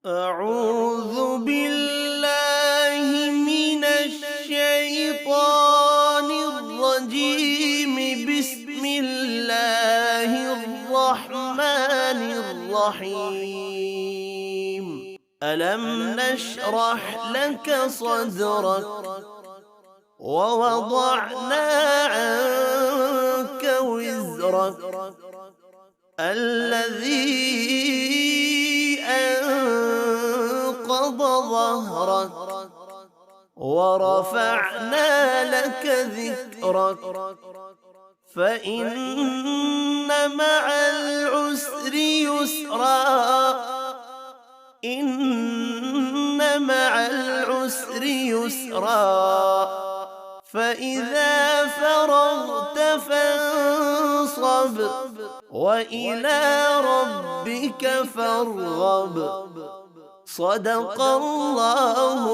أعوذ بالله من الشيطان الرجيم. بسم الله الرحمن الرحيم. ألم نشرح لك صدرك ووضعنا عنك وزرك الذي أنقض ظهرك ورفعنا لك ذكرك فإن مع العسر يسرا إن مع العسر يسرا فإذا فرغت فانصب وإلى ربك فارغب. صدق الله